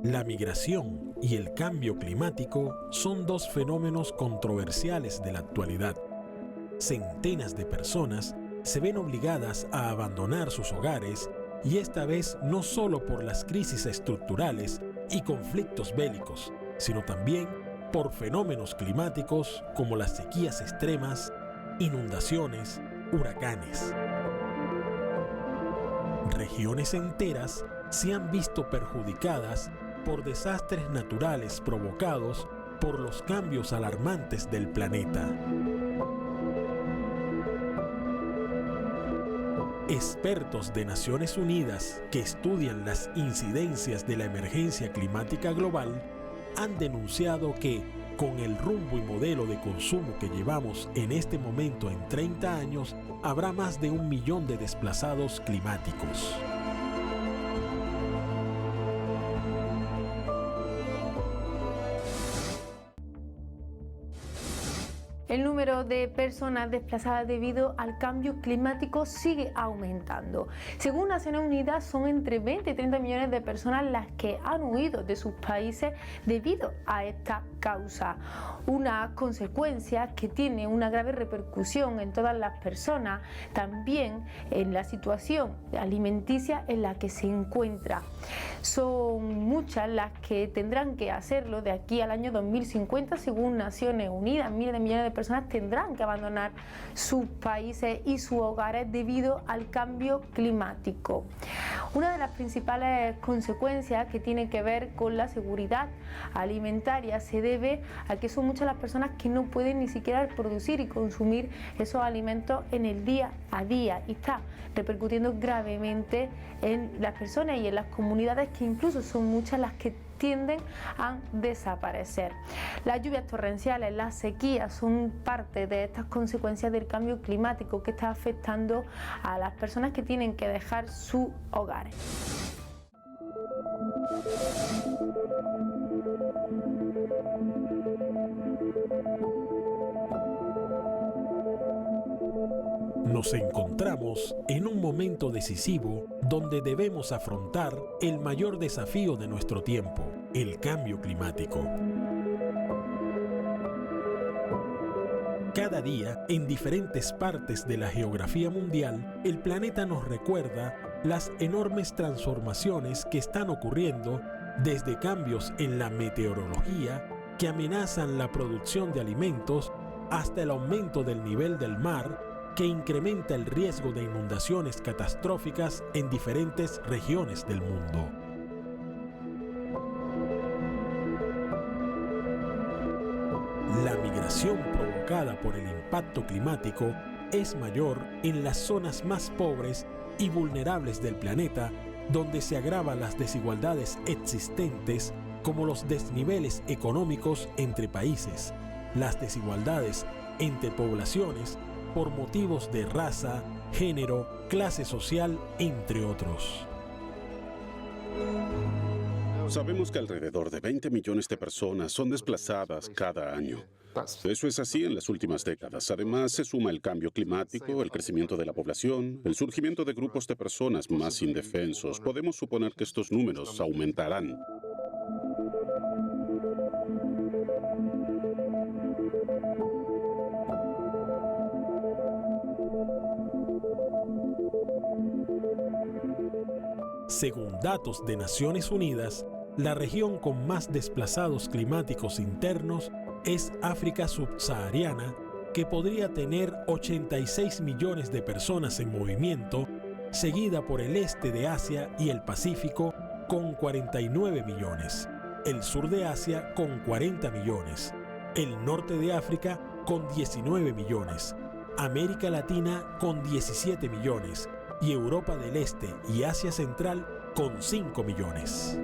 La migración y el cambio climático son dos fenómenos controversiales de la actualidad. Centenas de personas se ven obligadas a abandonar sus hogares, y esta vez no solo por las crisis estructurales y conflictos bélicos, sino también por fenómenos climáticos como las sequías extremas, inundaciones, huracanes. Regiones enteras se han visto perjudicadas por desastres naturales provocados por los cambios alarmantes del planeta. Expertos de Naciones Unidas que estudian las incidencias de la emergencia climática global han denunciado que, con el rumbo y modelo de consumo que llevamos en este momento en 30 años, habrá más de 1 millón de desplazados climáticos. El número de personas desplazadas debido al cambio climático sigue aumentando. Según Naciones Unidas, son entre 20 y 30 millones de personas las que han huido de sus países debido a esta causa. Una consecuencia que tiene una grave repercusión en todas las personas, también en la situación alimenticia en la que se encuentra. Son muchas las que tendrán que hacerlo de aquí al año 2050, según Naciones Unidas. Miles de millones de personas tendrán que abandonar sus países y sus hogares debido al cambio climático. Una de las principales consecuencias que tiene que ver con la seguridad alimentaria se debe a que son muchas las personas que no pueden ni siquiera producir y consumir esos alimentos en el día a día, y está repercutiendo gravemente en las personas y en las comunidades, que incluso son muchas las que tienden a desaparecer. Las lluvias torrenciales, las sequías son parte de estas consecuencias del cambio climático que está afectando a las personas que tienen que dejar sus hogares. Nos encontramos en un momento decisivo donde debemos afrontar el mayor desafío de nuestro tiempo, el cambio climático. Cada día, en diferentes partes de la geografía mundial, el planeta nos recuerda las enormes transformaciones que están ocurriendo, desde cambios en la meteorología que amenazan la producción de alimentos hasta el aumento del nivel del mar, que incrementa el riesgo de inundaciones catastróficas en diferentes regiones del mundo. La migración provocada por el impacto climático es mayor en las zonas más pobres y vulnerables del planeta, donde se agravan las desigualdades existentes, como los desniveles económicos entre países, las desigualdades entre poblaciones por motivos de raza, género, clase social, entre otros. Sabemos que alrededor de 20 millones de personas son desplazadas cada año. Eso es así en las últimas décadas. Además, se suma el cambio climático, el crecimiento de la población, el surgimiento de grupos de personas más indefensos. Podemos suponer que estos números aumentarán. Según datos de Naciones Unidas, la región con más desplazados climáticos internos es África subsahariana, que podría tener 86 millones de personas en movimiento, seguida por el este de Asia y el Pacífico con 49 millones, el sur de Asia con 40 millones, el norte de África con 19 millones, América Latina con 17 millones y Europa del Este y Asia Central con 5 millones.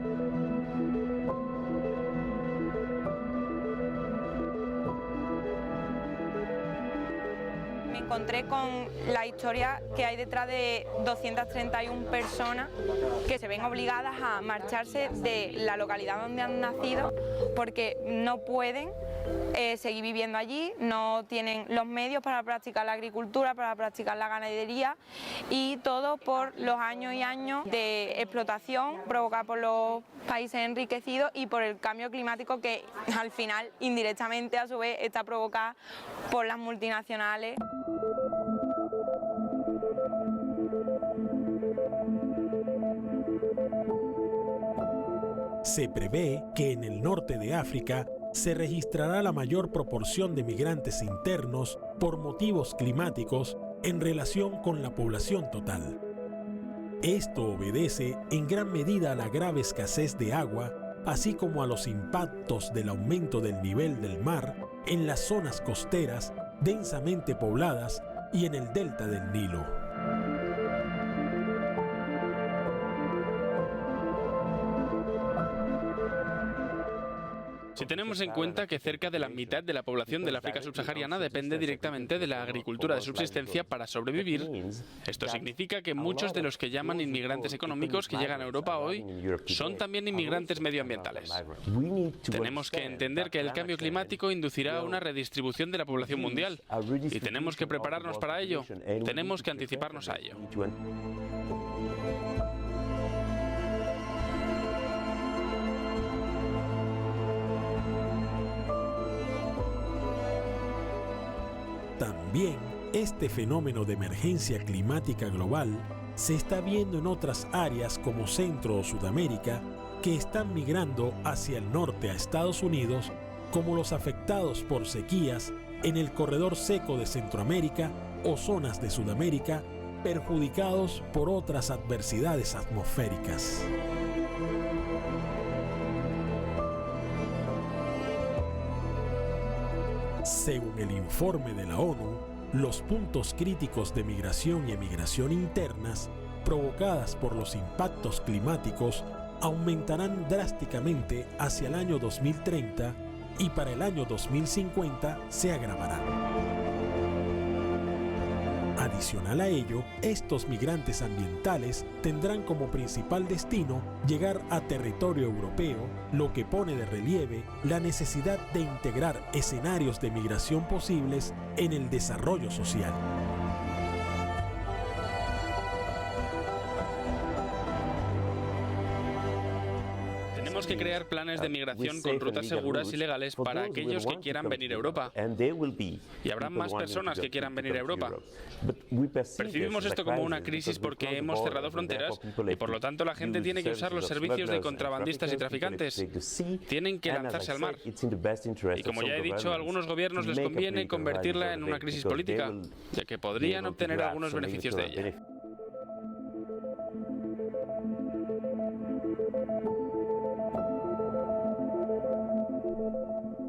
Me encontré con la historia que hay detrás de 231 personas que se ven obligadas a marcharse de la localidad donde han nacido porque no pueden seguir viviendo allí, no tienen los medios para practicar la agricultura, para practicar la ganadería, y todo por los años y años de explotación provocada por los países enriquecidos y por el cambio climático que al final indirectamente a su vez está provocada por las multinacionales. Se prevé que en el norte de África se registrará la mayor proporción de migrantes internos por motivos climáticos en relación con la población total. Esto obedece en gran medida a la grave escasez de agua, así como a los impactos del aumento del nivel del mar en las zonas costeras densamente pobladas y en el delta del Nilo. Si tenemos en cuenta que cerca de la mitad de la población del África subsahariana depende directamente de la agricultura de subsistencia para sobrevivir, esto significa que muchos de los que llaman inmigrantes económicos que llegan a Europa hoy son también inmigrantes medioambientales. Tenemos que entender que el cambio climático inducirá una redistribución de la población mundial y tenemos que prepararnos para ello, tenemos que anticiparnos a ello. También este fenómeno de emergencia climática global se está viendo en otras áreas como Centro o Sudamérica que están migrando hacia el norte a Estados Unidos, como los afectados por sequías en el corredor seco de Centroamérica o zonas de Sudamérica perjudicados por otras adversidades atmosféricas. Según el informe de la ONU, los puntos críticos de migración y emigración internas provocadas por los impactos climáticos aumentarán drásticamente hacia el año 2030 y para el año 2050 se agravarán. Adicional a ello, estos migrantes ambientales tendrán como principal destino llegar a territorio europeo, lo que pone de relieve la necesidad de integrar escenarios de migración posibles en el desarrollo social. Tenemos que crear planes de migración con rutas seguras y legales para aquellos que quieran venir a Europa. Y habrá más personas que quieran venir a Europa. Percibimos esto como una crisis porque hemos cerrado fronteras y por lo tanto la gente tiene que usar los servicios de contrabandistas y traficantes. Tienen que lanzarse al mar. Y como ya he dicho, a algunos gobiernos les conviene convertirla en una crisis política, ya que podrían obtener algunos beneficios de ella.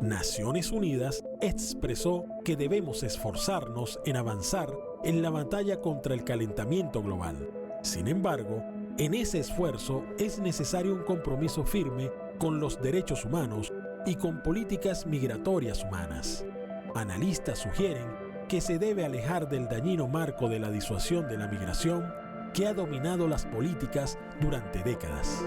Naciones Unidas expresó que debemos esforzarnos en avanzar en la batalla contra el calentamiento global. Sin embargo, en ese esfuerzo es necesario un compromiso firme con los derechos humanos y con políticas migratorias humanas. Analistas sugieren que se debe alejar del dañino marco de la disuasión de la migración que ha dominado las políticas durante décadas.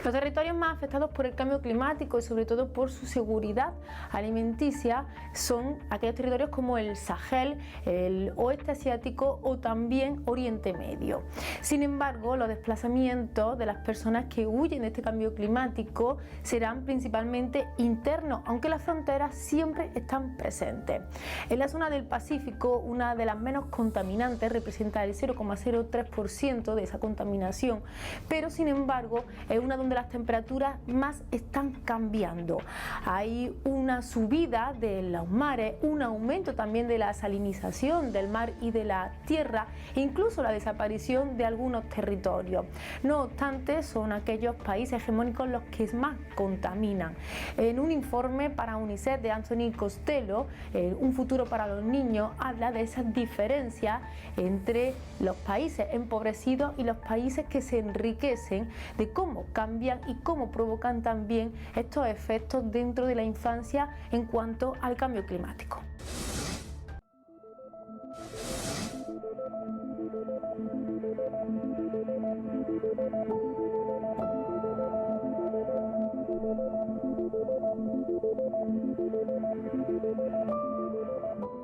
Los territorios más afectados por el cambio climático y sobre todo por su seguridad alimenticia son aquellos territorios como el Sahel, el oeste asiático o también Oriente Medio. Sin embargo, los desplazamientos de las personas que huyen de este cambio climático serán principalmente internos, aunque las fronteras siempre están presentes. En la zona del Pacífico, una de las menos contaminantes, representa el 0,03% de esa contaminación, pero sin embargo es una donde las temperaturas más están cambiando. Hay una subida de los mares, un aumento también de la salinización del mar y de la tierra, e incluso la desaparición de algunos territorios. No obstante, son aquellos países hegemónicos los que más contaminan. En un informe para UNICEF de Anthony Costello, Un futuro para los niños, habla de esas diferencias entre los países empobrecidos y los países que se enriquecen, de cómo cambian y cómo provocan también estos efectos dentro de la infancia en cuanto al cambio climático.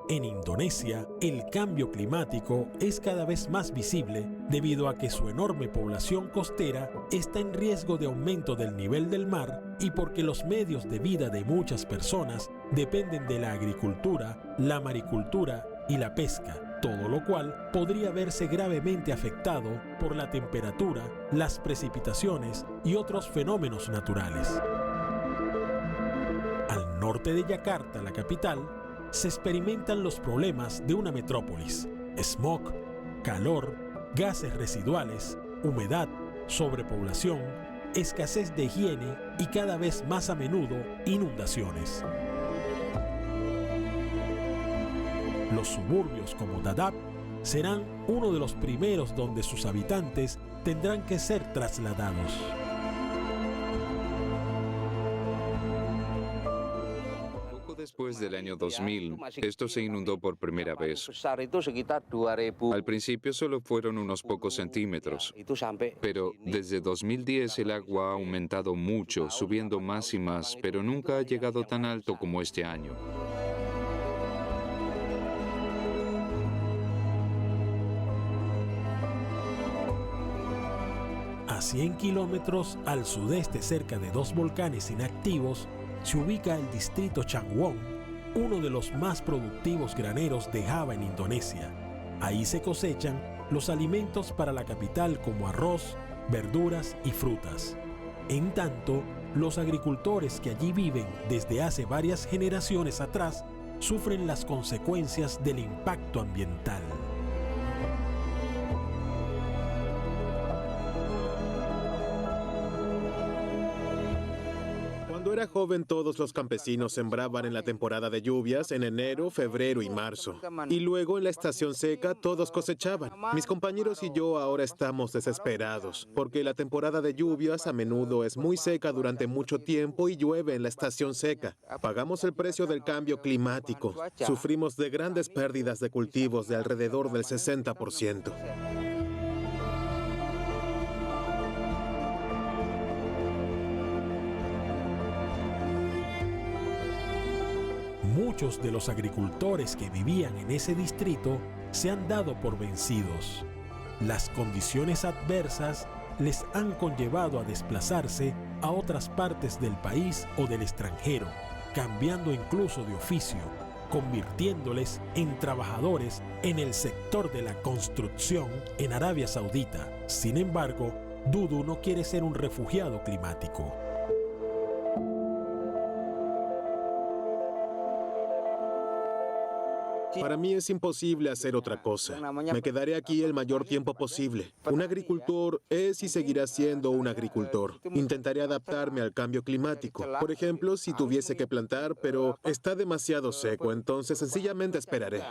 En Indonesia, el cambio climático es cada vez más visible debido a que su enorme población costera está en riesgo de aumento del nivel del mar y porque los medios de vida de muchas personas dependen de la agricultura, la maricultura y la pesca, todo lo cual podría verse gravemente afectado por la temperatura, las precipitaciones y otros fenómenos naturales. Al norte de Yakarta, la capital, se experimentan los problemas de una metrópolis: smog, calor, gases residuales, humedad, sobrepoblación, escasez de higiene y cada vez más a menudo inundaciones. Los suburbios como Dadab serán uno de los primeros donde sus habitantes tendrán que ser trasladados. Después del año 2000, esto se inundó por primera vez. Al principio solo fueron unos pocos centímetros, pero desde 2010 el agua ha aumentado mucho, subiendo más y más, pero nunca ha llegado tan alto como este año. A 100 kilómetros al sudeste, cerca de dos volcanes inactivos, se ubica el distrito Changwon, uno de los más productivos graneros de Java en Indonesia. Ahí se cosechan los alimentos para la capital como arroz, verduras y frutas. En tanto, los agricultores que allí viven desde hace varias generaciones atrás sufren las consecuencias del impacto ambiental. Cuando era joven, todos los campesinos sembraban en la temporada de lluvias en enero, febrero y marzo. Y luego en la estación seca todos cosechaban. Mis compañeros y yo ahora estamos desesperados, porque la temporada de lluvias a menudo es muy seca durante mucho tiempo y llueve en la estación seca. Pagamos el precio del cambio climático. Sufrimos de grandes pérdidas de cultivos de alrededor del 60%. Muchos de los agricultores que vivían en ese distrito se han dado por vencidos. Las condiciones adversas les han conllevado a desplazarse a otras partes del país o del extranjero, cambiando incluso de oficio, convirtiéndoles en trabajadores en el sector de la construcción en Arabia Saudita. Sin embargo, Dudu no quiere ser un refugiado climático. Para mí es imposible hacer otra cosa. Me quedaré aquí el mayor tiempo posible. Un agricultor es y seguirá siendo un agricultor. Intentaré adaptarme al cambio climático. Por ejemplo, si tuviese que plantar, pero está demasiado seco, entonces sencillamente esperaré.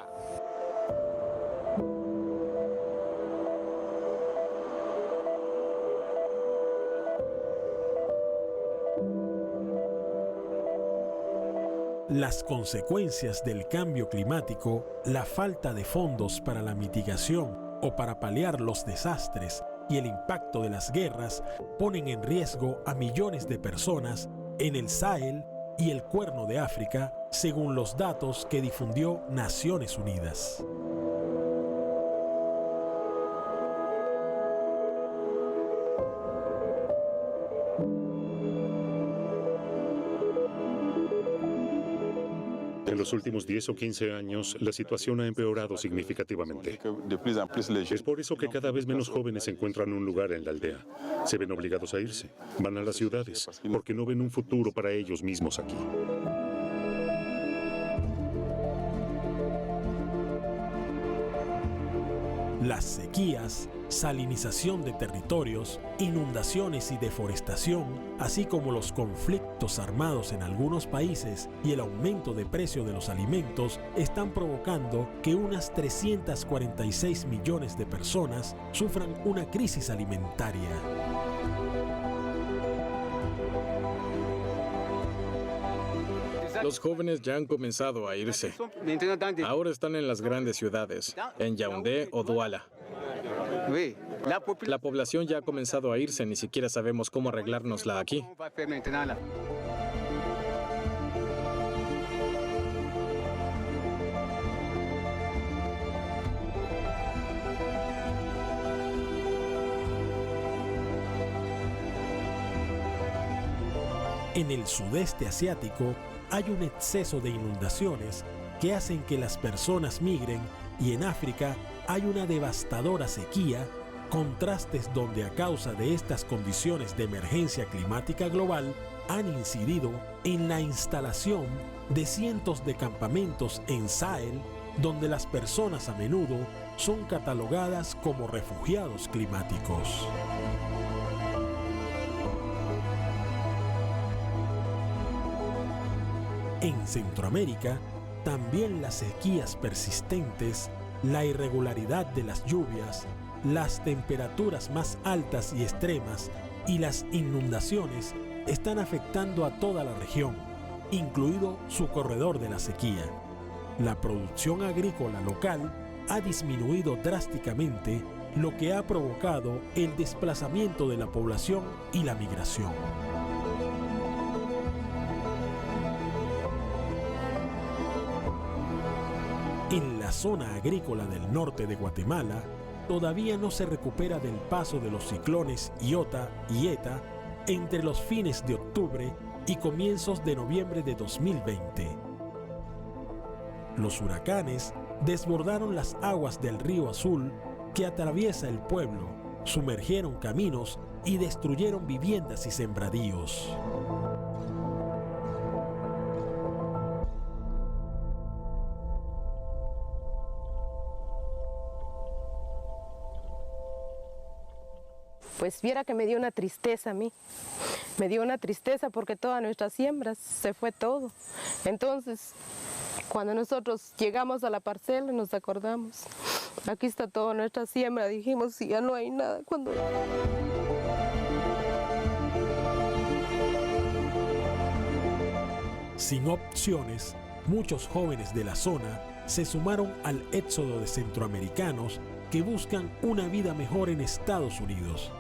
Las consecuencias del cambio climático, la falta de fondos para la mitigación o para paliar los desastres y el impacto de las guerras ponen en riesgo a millones de personas en el Sahel y el Cuerno de África, según los datos que difundió Naciones Unidas. El los últimos 10 o 15 años, la situación ha empeorado significativamente. Es por eso que cada vez menos jóvenes encuentran un lugar en la aldea. Se ven obligados a irse. Van a las ciudades, porque no ven un futuro para ellos mismos aquí. Las sequías, salinización de territorios, inundaciones y deforestación, así como los conflictos armados en algunos países y el aumento de precio de los alimentos, están provocando que unas 346 millones de personas sufran una crisis alimentaria. Los jóvenes ya han comenzado a irse. Ahora están en las grandes ciudades, en Yaoundé o Douala. La población ya ha comenzado a irse, ni siquiera sabemos cómo arreglárnosla aquí. En el sudeste asiático hay un exceso de inundaciones que hacen que las personas migren, y en África hay una devastadora sequía, contrastes donde a causa de estas condiciones de emergencia climática global han incidido en la instalación de cientos de campamentos en Sahel, donde las personas a menudo son catalogadas como refugiados climáticos. En Centroamérica, también las sequías persistentes, la irregularidad de las lluvias, las temperaturas más altas y extremas y las inundaciones están afectando a toda la región, incluido su corredor de la sequía. La producción agrícola local ha disminuido drásticamente, lo que ha provocado el desplazamiento de la población y la migración. En la zona agrícola del norte de Guatemala, todavía no se recupera del paso de los ciclones Iota y Eta entre los fines de octubre y comienzos de noviembre de 2020. Los huracanes desbordaron las aguas del río Azul que atraviesa el pueblo, sumergieron caminos y destruyeron viviendas y sembradíos. Pues viera que me dio una tristeza a mí. Me dio una tristeza porque todas nuestras siembras se fue todo. Entonces, cuando nosotros llegamos a la parcela nos acordamos. Aquí está toda nuestra siembra, dijimos, si ya no hay nada. Cuando... Sin opciones, muchos jóvenes de la zona se sumaron al éxodo de centroamericanos que buscan una vida mejor en Estados Unidos.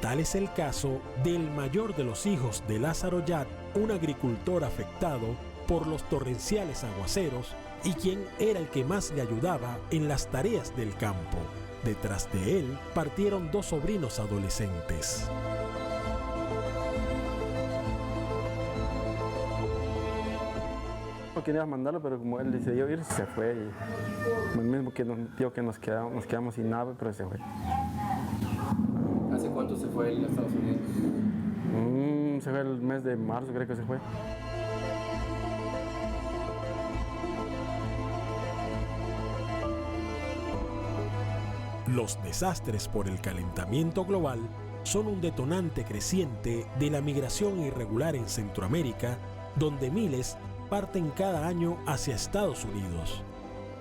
Tal es el caso del mayor de los hijos de Lázaro Yat, un agricultor afectado por los torrenciales aguaceros y quien era el que más le ayudaba en las tareas del campo. Detrás de él partieron dos sobrinos adolescentes. No quería mandarlo, pero como él decidió ir, se fue. Y el mismo que nos dijo que nos quedamos sin nada, pero se fue. ¿Hace cuánto se fue él a Estados Unidos? Se fue el mes de marzo, creo que se fue. Los desastres por el calentamiento global son un detonante creciente de la migración irregular en Centroamérica, donde miles parten cada año hacia Estados Unidos.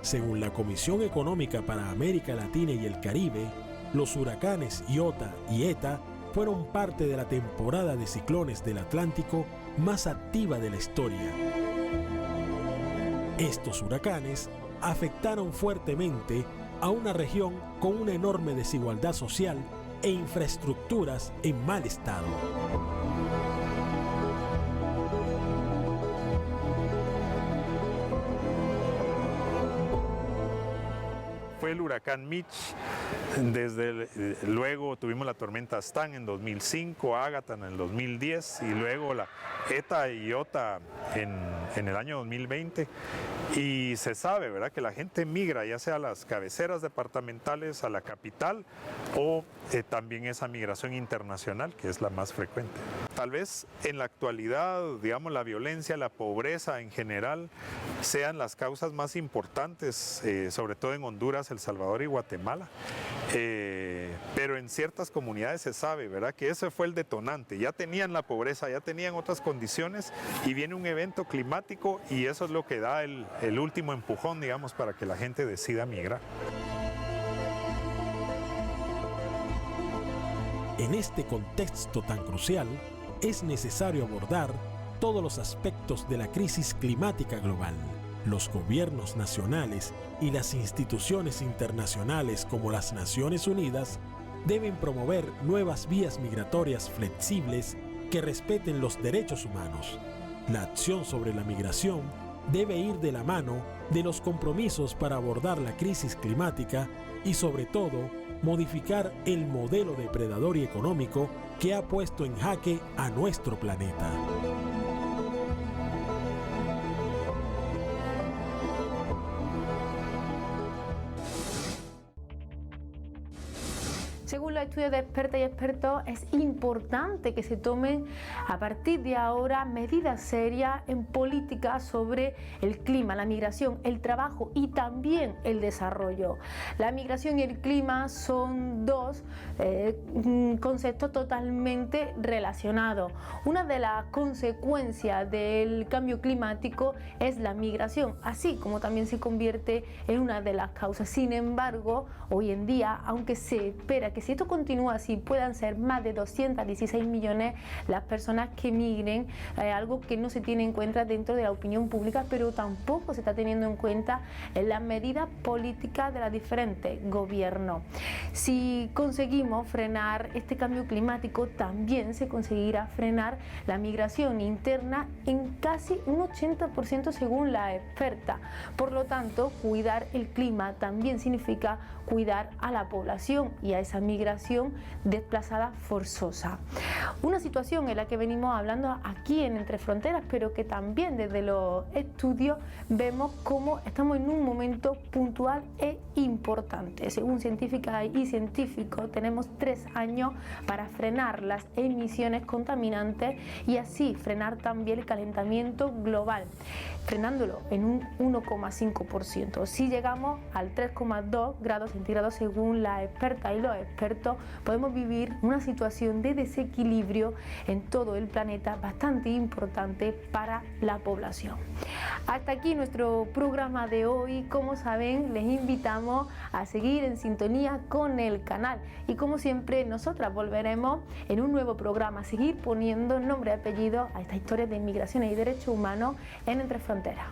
Según la Comisión Económica para América Latina y el Caribe, los huracanes Iota y Eta fueron parte de la temporada de ciclones del Atlántico más activa de la historia. Estos huracanes afectaron fuertemente a una región con una enorme desigualdad social e infraestructuras en mal estado. Fue el huracán Mitch, luego tuvimos la tormenta Stan en 2005, Ágata en el 2010 y luego la Eta y Iota en el año 2020. Y se sabe, ¿verdad?, que la gente migra ya sea a las cabeceras departamentales, a la capital, o también esa migración internacional, que es la más frecuente. Tal vez en la actualidad, digamos, la violencia, la pobreza en general, sean las causas más importantes, sobre todo en Honduras, El Salvador y Guatemala. Pero en ciertas comunidades se sabe, ¿verdad?, que ese fue el detonante. Ya tenían la pobreza, ya tenían otras condiciones y viene un evento climático y eso es lo que da el último empujón, digamos, para que la gente decida migrar. En este contexto tan crucial, es necesario abordar todos los aspectos de la crisis climática global. Los gobiernos nacionales y las instituciones internacionales como las Naciones Unidas deben promover nuevas vías migratorias flexibles que respeten los derechos humanos. La acción sobre la migración debe ir de la mano de los compromisos para abordar la crisis climática y, sobre todo, modificar el modelo depredador y económico que ha puesto en jaque a nuestro planeta. Según los estudios de expertas y expertos, es importante que se tomen a partir de ahora medidas serias en política sobre el clima, la migración, el trabajo y también el desarrollo. La migración y el clima son dos conceptos totalmente relacionados. Una de las consecuencias del cambio climático es la migración, así como también se convierte en una de las causas. Sin embargo, hoy en día, aunque se espera que si esto continúa así puedan ser más de 216 millones las personas que migren, algo que no se tiene en cuenta dentro de la opinión pública, pero tampoco se está teniendo en cuenta en las medidas políticas de los diferentes gobiernos. Si conseguimos frenar este cambio climático, también se conseguirá frenar la migración interna en casi un 80% según la experta. Por lo tanto, cuidar el clima también significa cuidar a la población y a esa migración desplazada forzosa. Una situación en la que venimos hablando aquí en Entre Fronteras, pero que también desde los estudios vemos cómo estamos en un momento puntual e importante. Según científicas y científicos, tenemos 3 años para frenar las emisiones contaminantes y así frenar también el calentamiento global, frenándolo en un 1,5%. Si llegamos al 3,2 grados centígrados según la experta y los expertos, podemos vivir una situación de desequilibrio en todo el planeta bastante importante para la población. Hasta aquí nuestro programa de hoy. Como saben, les invitamos a seguir en sintonía con el canal y como siempre nosotras volveremos en un nuevo programa a seguir poniendo nombre y apellido a esta historia de inmigración y derechos humanos en Entre Fronteras.